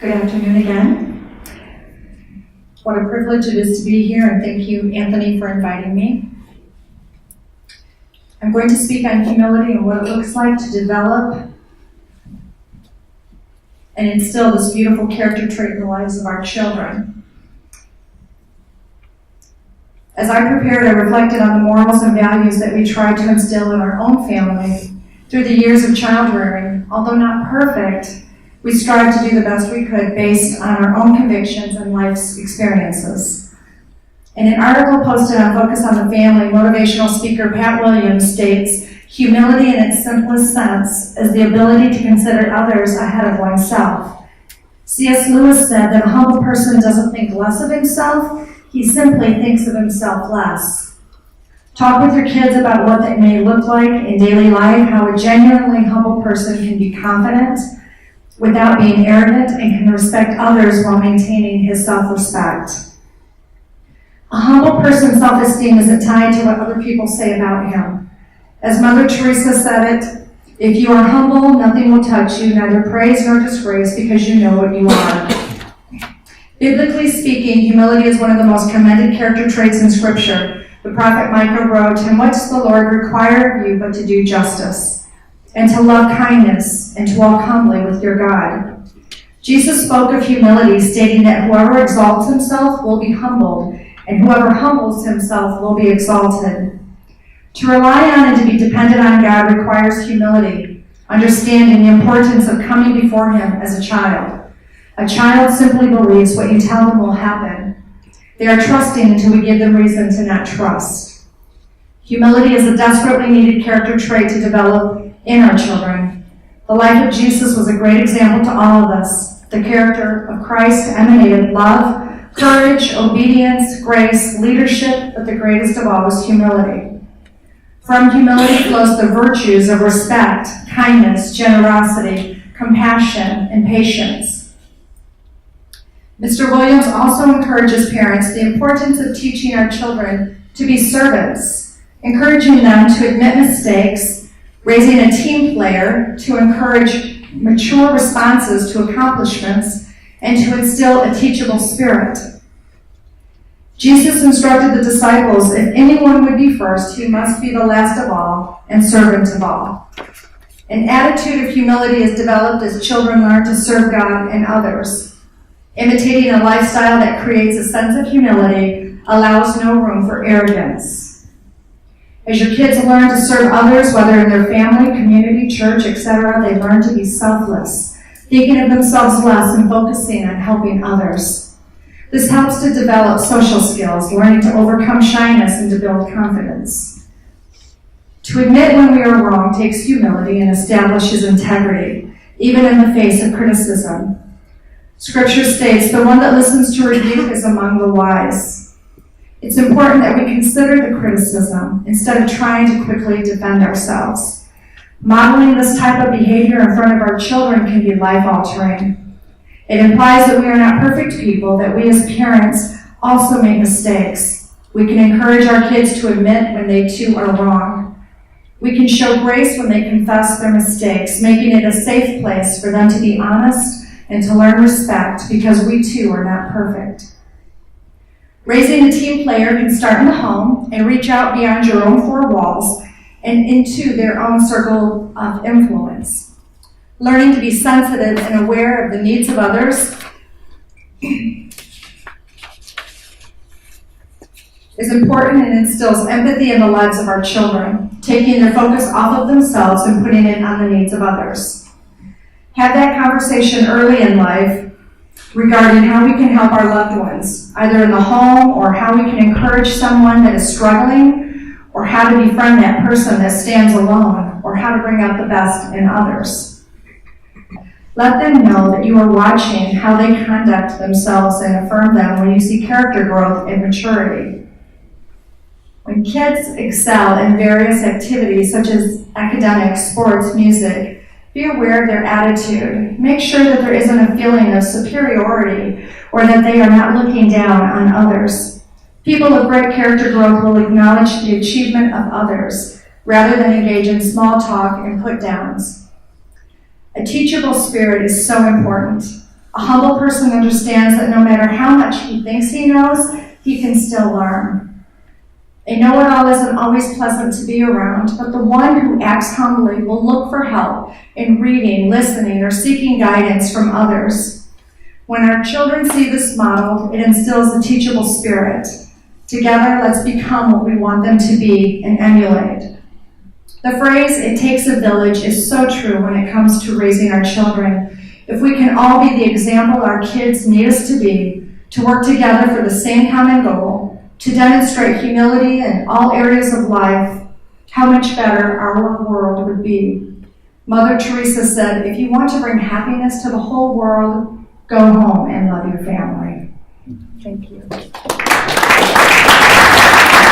Good afternoon again. What a privilege it is to be here, and thank you, Anthony, for inviting me. I'm going to speak on humility and what it looks like to develop and instill this beautiful character trait in the lives of our children. As I prepared, I reflected on the morals and values that we tried to instill in our own family through the years of child rearing. Although not perfect, we strived to do the best we could based on our own convictions and life's experiences. In an article posted on Focus on the Family, motivational speaker Pat Williams states, "Humility in its simplest sense is the ability to consider others ahead of oneself." C.S. Lewis said that a humble person doesn't think less of himself, he simply thinks of himself less. Talk with your kids about what that may look like in daily life, how a genuinely humble person can be confident without being arrogant and can respect others while maintaining his self-respect. A humble person's self-esteem isn't tied to what other people say about him. As Mother Teresa said it, "If you are humble, nothing will touch you, neither praise nor disgrace, because you know what you are." Biblically speaking, humility is one of the most commended character traits in Scripture. The prophet Micah wrote, "And what does the Lord require of you but to do justice, and to love kindness, and to walk humbly with your God?" Jesus spoke of humility, stating that whoever exalts himself will be humbled, and whoever humbles himself will be exalted. To rely on and to be dependent on God requires humility, understanding the importance of coming before him as a child. A child simply believes what you tell them will happen. They are trusting until we give them reason to not trust. Humility is a desperately needed character trait to develop in our children. The life of Jesus was a great example to all of us. The character of Christ emanated love, courage, obedience, grace, leadership, but the greatest of all was humility. From humility flows the virtues of respect, kindness, generosity, compassion, and patience. Mr. Williams also encourages parents the importance of teaching our children to be servants, encouraging them to admit mistakes, raising a team player to encourage mature responses to accomplishments, and to instill a teachable spirit. Jesus instructed the disciples, "If anyone would be first, he must be the last of all and servant of all." An attitude of humility is developed as children learn to serve God and others. Imitating a lifestyle that creates a sense of humility allows no room for arrogance. As your kids learn to serve others, whether in their family, community, church, etc., they learn to be selfless, thinking of themselves less and focusing on helping others. This helps to develop social skills, learning to overcome shyness and to build confidence. To admit when we are wrong takes humility and establishes integrity, even in the face of criticism. Scripture states, "The one that listens to rebuke is among the wise." It's important that we consider the criticism instead of trying to quickly defend ourselves. Modeling this type of behavior in front of our children can be life-altering. It implies that we are not perfect people, that we as parents also make mistakes. We can encourage our kids to admit when they too are wrong. We can show grace when they confess their mistakes, making it a safe place for them to be honest and to learn respect, because we too are not perfect. Raising a team player can start in the home and reach out beyond your own four walls and into their own circle of influence. Learning to be sensitive and aware of the needs of others is important and instills empathy in the lives of our children, taking their focus off of themselves and putting it on the needs of others. Have that conversation early in life regarding how we can help our loved ones, either in the home or how we can encourage someone that is struggling, or how to befriend that person that stands alone, or how to bring out the best in others. Let them know that you are watching how they conduct themselves and affirm them when you see character growth and maturity. When kids excel in various activities such as academics, sports, music, be aware of their attitude. Make sure that there isn't a feeling of superiority or that they are not looking down on others. People of great character growth will acknowledge the achievement of others rather than engage in small talk and put downs. A teachable spirit is so important. A humble person understands that no matter how much he thinks he knows, he can still learn. A know-it-all isn't always pleasant to be around, but the one who acts humbly will look for help in reading, listening, or seeking guidance from others. When our children see this model, it instills a teachable spirit. Together, let's become what we want them to be and emulate. The phrase, "it takes a village," is so true when it comes to raising our children. If we can all be the example our kids need us to be, to work together for the same common goal, to demonstrate humility in all areas of life, how much better our world would be. Mother Teresa said, "If you want to bring happiness to the whole world, go home and love your family." Thank you.